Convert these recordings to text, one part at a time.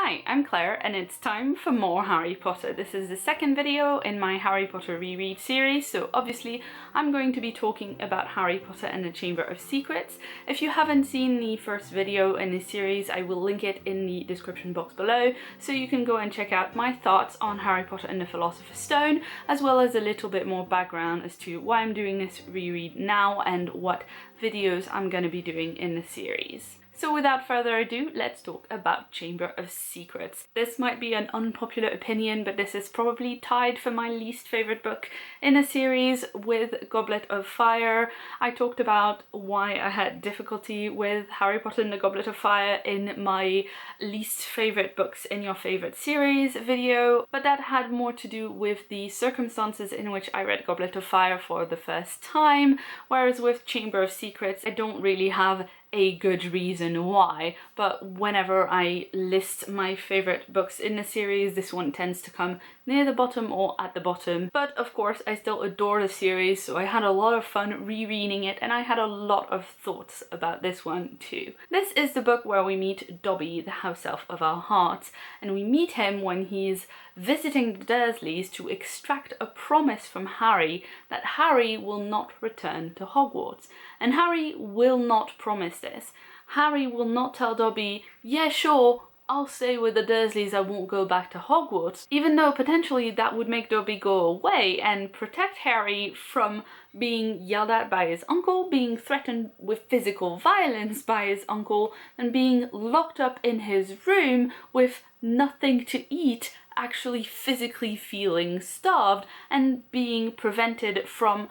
Hi, I'm Claire and it's time for more Harry Potter. This is the second video in my Harry Potter reread series, so obviously I'm going to be talking about Harry Potter and the Chamber of Secrets. If you haven't seen the first video in this series, I will link it in the description box below, so you can go and check out my thoughts on Harry Potter and the Philosopher's Stone, as well as a little bit more background as to why I'm doing this reread now and what videos I'm going to be doing in the series. So without further ado, let's talk about Chamber of Secrets. This might be an unpopular opinion, but this is probably tied for my least favorite book in a series with Goblet of Fire. I talked about why I had difficulty with Harry Potter and the Goblet of Fire in my least favorite books in your favorite series video, but that had more to do with the circumstances in which I read Goblet of Fire for the first time, whereas with Chamber of Secrets I don't really have a good reason why, but whenever I list my favorite books in the series, this one tends to come near the bottom or at the bottom. But of course I still adore the series, so I had a lot of fun rereading it and I had a lot of thoughts about this one too. This is the book where we meet Dobby, the house elf of our hearts, and we meet him when he's visiting the Dursleys to extract a promise from Harry that Harry will not return to Hogwarts. And Harry will not promise this. Harry will not tell Dobby, yeah sure, I'll stay with the Dursleys, I won't go back to Hogwarts, even though potentially that would make Dobby go away and protect Harry from being yelled at by his uncle, being threatened with physical violence by his uncle, and being locked up in his room with nothing to eat, actually physically feeling starved, and being prevented from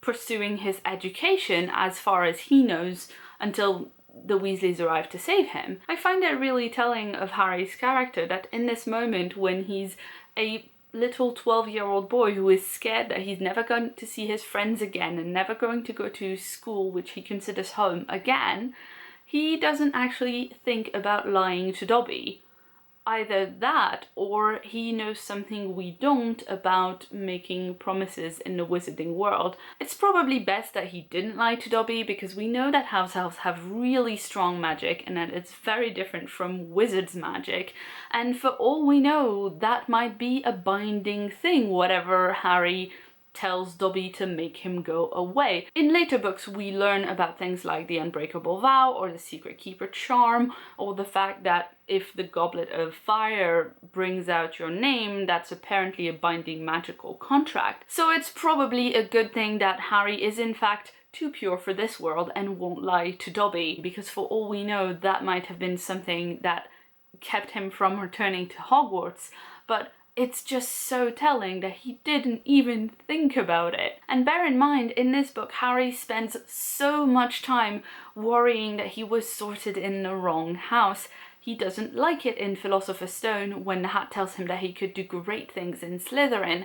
pursuing his education as far as he knows until the Weasleys arrive to save him. I find it really telling of Harry's character that in this moment when he's a little 12-year-old boy who is scared that he's never going to see his friends again and never going to go to school which he considers home again, he doesn't actually think about lying to Dobby. Either that, or he knows something we don't about making promises in the wizarding world. It's probably best that he didn't lie to Dobby, because we know that house elves have really strong magic and that it's very different from wizards' magic, and for all we know that might be a binding thing, whatever Harry tells Dobby to make him go away. In later books we learn about things like the Unbreakable Vow or the Secret Keeper Charm, or the fact that if the Goblet of Fire brings out your name, that's apparently a binding magical contract. So it's probably a good thing that Harry is in fact too pure for this world and won't lie to Dobby, because for all we know that might have been something that kept him from returning to Hogwarts, but it's just so telling that he didn't even think about it. And bear in mind, in this book, Harry spends so much time worrying that he was sorted in the wrong house. He doesn't like it in Philosopher's Stone when the Hat tells him that he could do great things in Slytherin.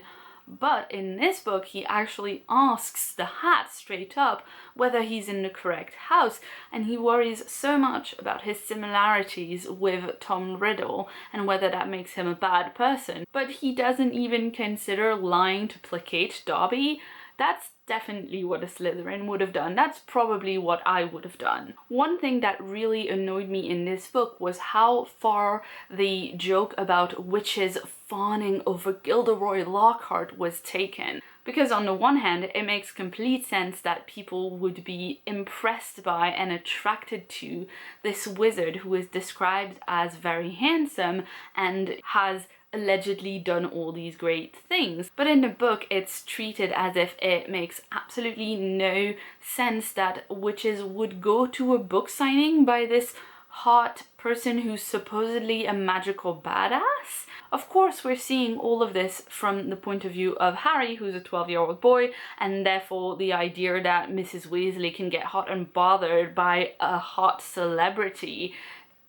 But in this book, he actually asks the Hat straight up whether he's in the correct house, and he worries so much about his similarities with Tom Riddle and whether that makes him a bad person. But he doesn't even consider lying to placate Dobby. That's definitely what a Slytherin would have done. That's probably what I would have done. One thing that really annoyed me in this book was how far the joke about witches fawning over Gilderoy Lockhart was taken. Because on the one hand, it makes complete sense that people would be impressed by and attracted to this wizard who is described as very handsome and has allegedly done all these great things. But in the book it's treated as if it makes absolutely no sense that witches would go to a book signing by this hot person who's supposedly a magical badass. Of course we're seeing all of this from the point of view of Harry, who's a 12-year-old boy, and therefore the idea that Mrs. Weasley can get hot and bothered by a hot celebrity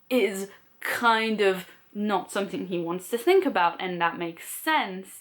is kind of not something he wants to think about, and that makes sense.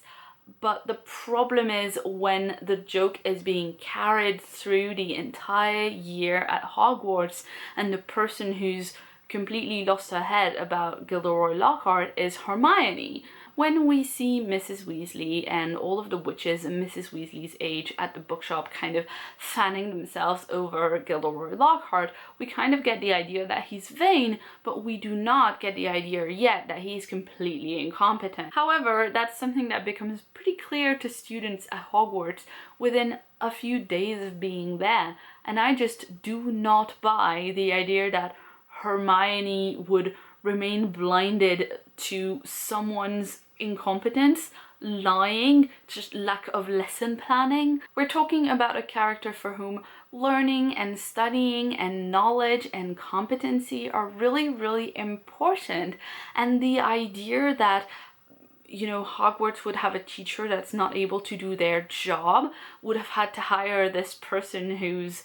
But the problem is when the joke is being carried through the entire year at Hogwarts and the person who's completely lost her head about Gilderoy Lockhart is Hermione. When we see Mrs. Weasley and all of the witches in Mrs. Weasley's age at the bookshop kind of fanning themselves over Gilderoy Lockhart, we kind of get the idea that he's vain, but we do not get the idea yet that he's completely incompetent. However, that's something that becomes pretty clear to students at Hogwarts within a few days of being there, and I just do not buy the idea that Hermione would remain blinded to someone's incompetence, lying, just lack of lesson planning. We're talking about a character for whom learning and studying and knowledge and competency are really, really important, and the idea that Hogwarts would have a teacher that's not able to do their job, would have had to hire this person who's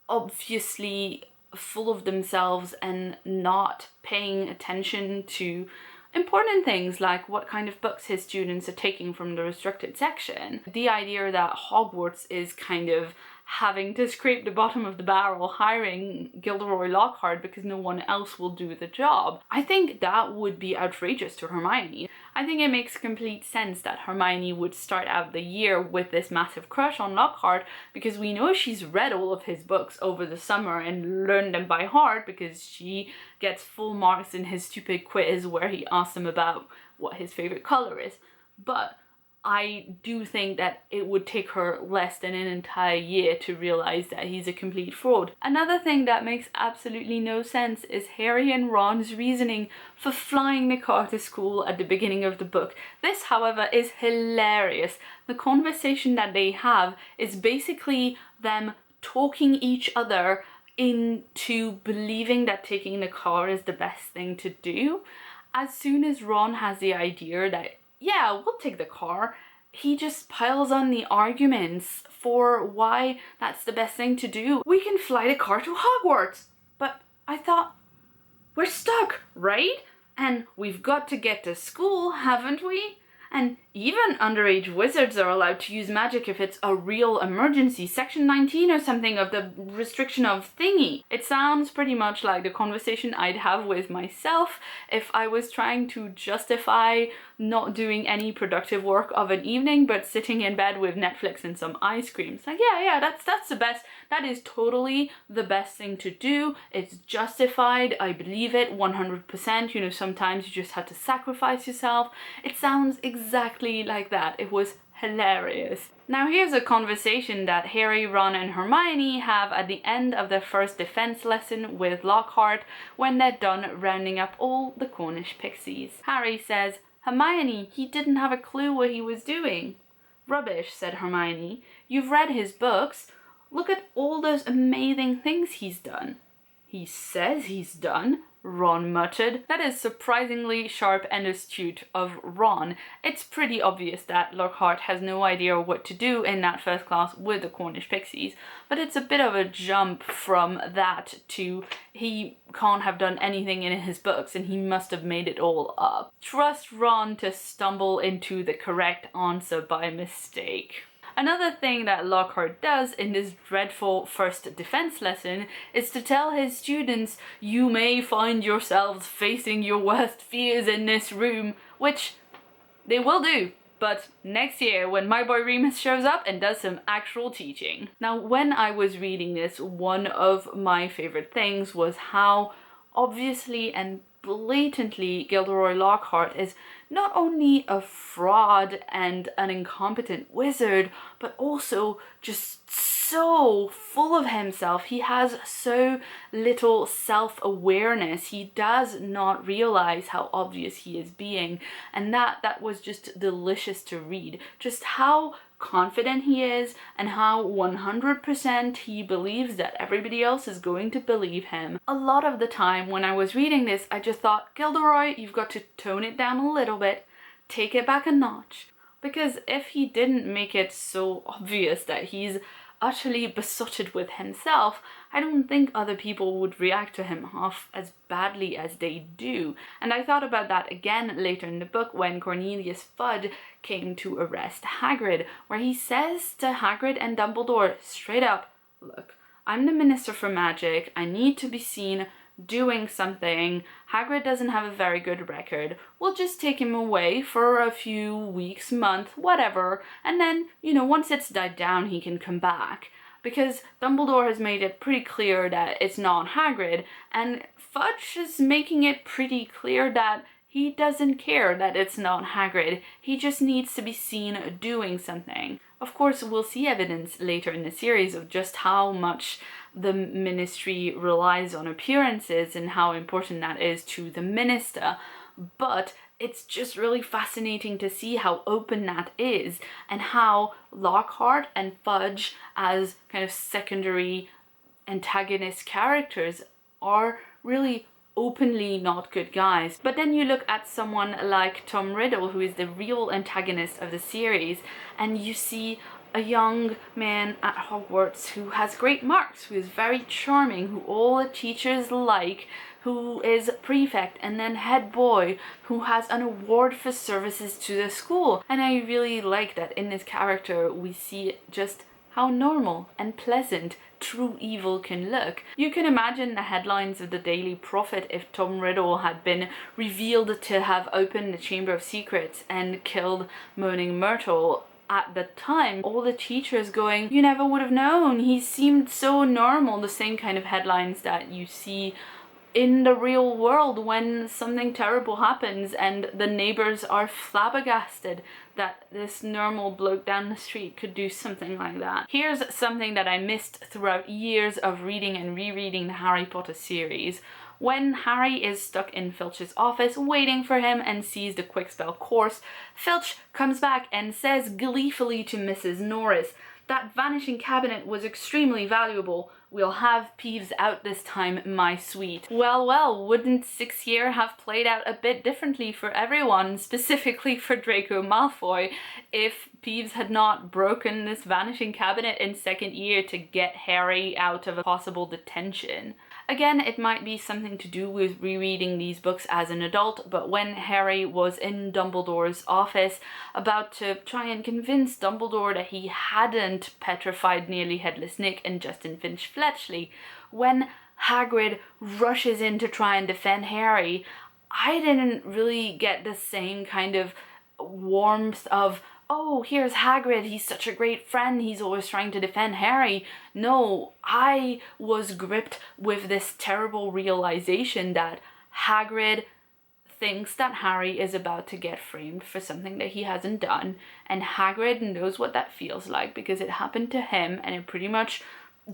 obviously full of themselves and not paying attention to important things like what kind of books his students are taking from the restricted section. The idea that Hogwarts is kind of having to scrape the bottom of the barrel hiring Gilderoy Lockhart because no one else will do the job. I think that would be outrageous to Hermione. I think it makes complete sense that Hermione would start out the year with this massive crush on Lockhart because we know she's read all of his books over the summer and learned them by heart because she gets full marks in his stupid quiz where he asks him about what his favorite color is. But I do think that it would take her less than an entire year to realize that he's a complete fraud. Another thing that makes absolutely no sense is Harry and Ron's reasoning for flying the car to school at the beginning of the book. This, however, is hilarious. The conversation that they have is basically them talking each other into believing that taking the car is the best thing to do. As soon as Ron has the idea that yeah, we'll take the car, he just piles on the arguments for why that's the best thing to do. We can fly the car to Hogwarts. But I thought, we're stuck, right? And we've got to get to school, haven't we? And even underage wizards are allowed to use magic if it's a real emergency. Section 19 or something of the restriction of thingy. It sounds pretty much like the conversation I'd have with myself if I was trying to justify not doing any productive work of an evening but sitting in bed with Netflix and some ice cream. It's like, yeah, that's the best. That is totally the best thing to do. It's justified. I believe it 100%. Sometimes you just have to sacrifice yourself. It sounds exactly like that. It was hilarious. Now here's a conversation that Harry, Ron and Hermione have at the end of their first defense lesson with Lockhart when they're done rounding up all the Cornish pixies. Harry says, "Hermione, he didn't have a clue what he was doing." "Rubbish," said Hermione. "You've read his books. Look at all those amazing things he's done." "He says he's done," Ron muttered. That is surprisingly sharp and astute of Ron. It's pretty obvious that Lockhart has no idea what to do in that first class with the Cornish pixies, but it's a bit of a jump from that to he can't have done anything in his books and he must have made it all up. Trust Ron to stumble into the correct answer by mistake. Another thing that Lockhart does in this dreadful first defense lesson is to tell his students, "You may find yourselves facing your worst fears in this room," which they will do, but next year when my boy Remus shows up and does some actual teaching. Now, when I was reading this, one of my favorite things was how obviously and blatantly Gilderoy Lockhart is not only a fraud and an incompetent wizard, but also just so full of himself. He has so little self-awareness. He does not realize how obvious he is being, and that was just delicious to read. Just how confident he is and how 100% he believes that everybody else is going to believe him. A lot of the time when I was reading this, I just thought, Gilderoy, you've got to tone it down a little bit, take it back a notch. Because if he didn't make it so obvious that he's utterly besotted with himself, I don't think other people would react to him half as badly as they do. And I thought about that again later in the book when Cornelius Fudge came to arrest Hagrid, where he says to Hagrid and Dumbledore straight up, "Look, I'm the Minister for Magic, I need to be seen doing something. Hagrid doesn't have a very good record. We'll just take him away for a few weeks, month, whatever, and then, you know, once it's died down, he can come back. Because Dumbledore has made it pretty clear that it's not Hagrid, and Fudge is making it pretty clear that he doesn't care that it's not Hagrid. He just needs to be seen doing something. Of course, we'll see evidence later in the series of just how much the ministry relies on appearances and how important that is to the minister. But it's just really fascinating to see how open that is, and how Lockhart and Fudge, as kind of secondary antagonist characters, are really openly not good guys. But then you look at someone like Tom Riddle, who is the real antagonist of the series, and you see a young man at Hogwarts who has great marks, who is very charming, who all the teachers like, who is prefect and then head boy, who has an award for services to the school. And I really like that in this character we see just how normal and pleasant true evil can look. You can imagine the headlines of the Daily Prophet if Tom Riddle had been revealed to have opened the Chamber of Secrets and killed Moaning Myrtle. At the time, all the teachers going, "You never would have known, he seemed so normal," the same kind of headlines that you see in the real world when something terrible happens and the neighbors are flabbergasted that this normal bloke down the street could do something like that. Here's something that I missed throughout years of reading and rereading the Harry Potter series. When Harry is stuck in Filch's office waiting for him and sees the Quickspell course, Filch comes back and says gleefully to Mrs. Norris, "That vanishing cabinet was extremely valuable. We'll have Peeves out this time, my sweet." Well, well, wouldn't 6th year have played out a bit differently for everyone, specifically for Draco Malfoy, if Peeves had not broken this vanishing cabinet in 2nd year to get Harry out of a possible detention? Again, it might be something to do with rereading these books as an adult, but when Harry was in Dumbledore's office about to try and convince Dumbledore that he hadn't petrified Nearly Headless Nick and Justin Finch-Fletchley, when Hagrid rushes in to try and defend Harry, I didn't really get the same kind of warmth of, "Oh, here's Hagrid, he's such a great friend, he's always trying to defend Harry." No, I was gripped with this terrible realization that Hagrid thinks that Harry is about to get framed for something that he hasn't done, and Hagrid knows what that feels like because it happened to him and it pretty much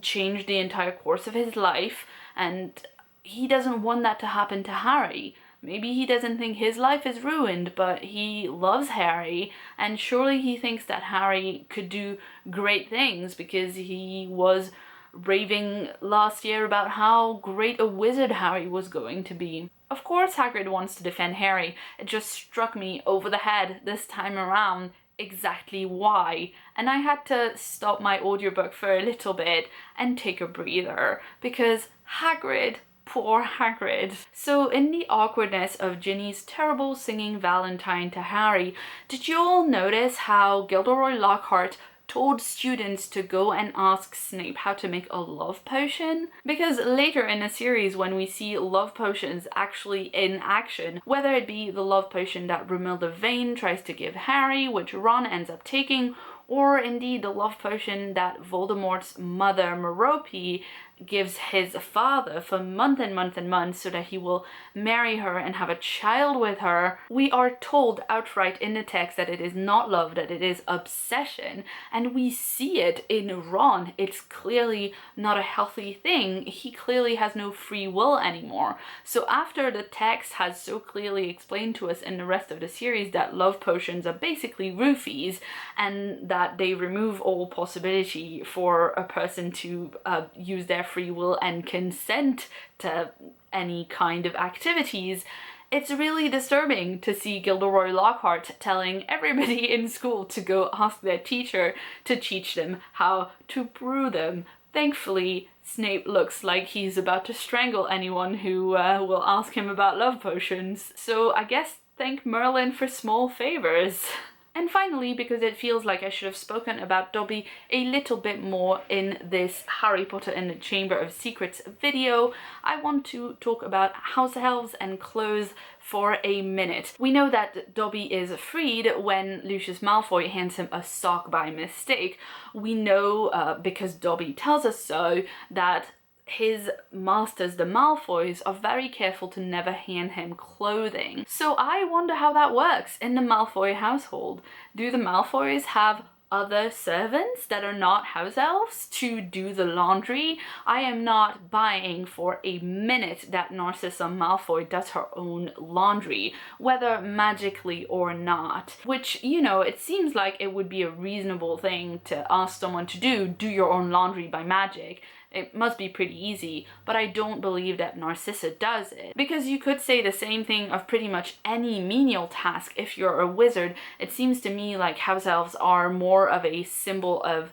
changed the entire course of his life, and he doesn't want that to happen to Harry. Maybe he doesn't think his life is ruined, but he loves Harry, and surely he thinks that Harry could do great things because he was raving last year about how great a wizard Harry was going to be. Of course Hagrid wants to defend Harry. It just struck me over the head this time around exactly why, and I had to stop my audiobook for a little bit and take a breather because Hagrid, poor Hagrid. So in the awkwardness of Ginny's terrible singing Valentine to Harry, did you all notice how Gilderoy Lockhart told students to go and ask Snape how to make a love potion? Because later in the series, when we see love potions actually in action, whether it be the love potion that Romilda Vane tries to give Harry, which Ron ends up taking, or indeed the love potion that Voldemort's mother, Merope, gives his father for months and months and months so that he will marry her and have a child with her, we are told outright in the text that it is not love, that it is obsession, and we see it in Ron. It's clearly not a healthy thing. He clearly has no free will anymore. So after the text has so clearly explained to us in the rest of the series that love potions are basically roofies and that they remove all possibility for a person to use their free will and consent to any kind of activities, it's really disturbing to see Gilderoy Lockhart telling everybody in school to go ask their teacher to teach them how to brew them. Thankfully, Snape looks like he's about to strangle anyone who will ask him about love potions, so I guess thank Merlin for small favors. And finally, because it feels like I should have spoken about Dobby a little bit more in this Harry Potter and the Chamber of Secrets video, I want to talk about House Elves and clothes for a minute. We know that Dobby is freed when Lucius Malfoy hands him a sock by mistake. We know, because Dobby tells us so, that his masters, the Malfoys, are very careful to never hand him clothing. So I wonder how that works in the Malfoy household. Do the Malfoys have other servants that are not house elves to do the laundry? I am not buying for a minute that Narcissa Malfoy does her own laundry, whether magically or not. Which, you know, it seems like it would be a reasonable thing to ask someone to do your own laundry by magic. It must be pretty easy, but I don't believe that Narcissa does it. Because you could say the same thing of pretty much any menial task if you're a wizard. It seems to me like house elves are more of a symbol of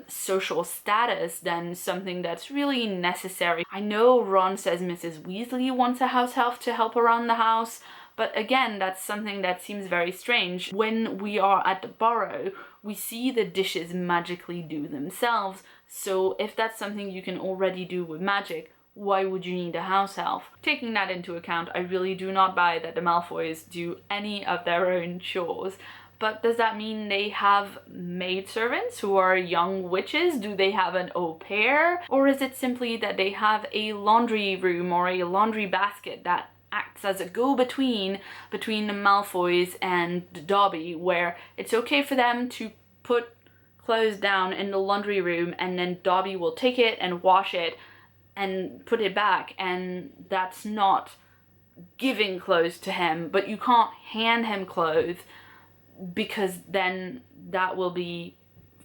social status than something that's really necessary. I know Ron says Mrs. Weasley wants a house elf to help around the house, but again, that's something that seems very strange. When we are at the Burrow, we see the dishes magically do themselves, so if that's something you can already do with magic, why would you need a house elf? Taking that into account, I really do not buy that the Malfoys do any of their own chores. But does that mean they have maidservants who are young witches? Do they have an au pair? Or is it simply that they have a laundry room or a laundry basket that acts as a go-between between the Malfoys and Dobby, where it's okay for them to put clothes down in the laundry room and then Dobby will take it and wash it and put it back, and that's not giving clothes to him, but you can't hand him clothes because then that will be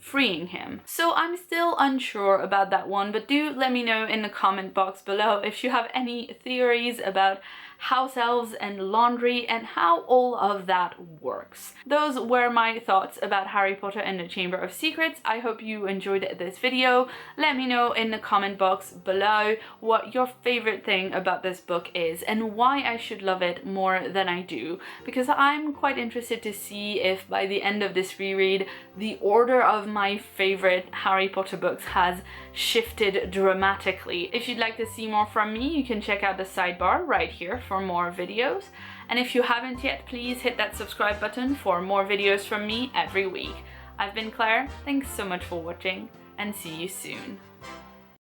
freeing him. So I'm still unsure about that one, but do let me know in the comment box below if you have any theories about house elves and laundry and how all of that works. Those were my thoughts about Harry Potter and the Chamber of Secrets. I hope you enjoyed this video. Let me know in the comment box below what your favorite thing about this book is and why I should love it more than I do, because I'm quite interested to see if by the end of this reread the order of my favorite Harry Potter books has shifted dramatically. If you'd like to see more from me, you can check out the sidebar right here for more videos. And if you haven't yet, please hit that subscribe button for more videos from me every week. I've been Claire, thanks so much for watching, and see you soon.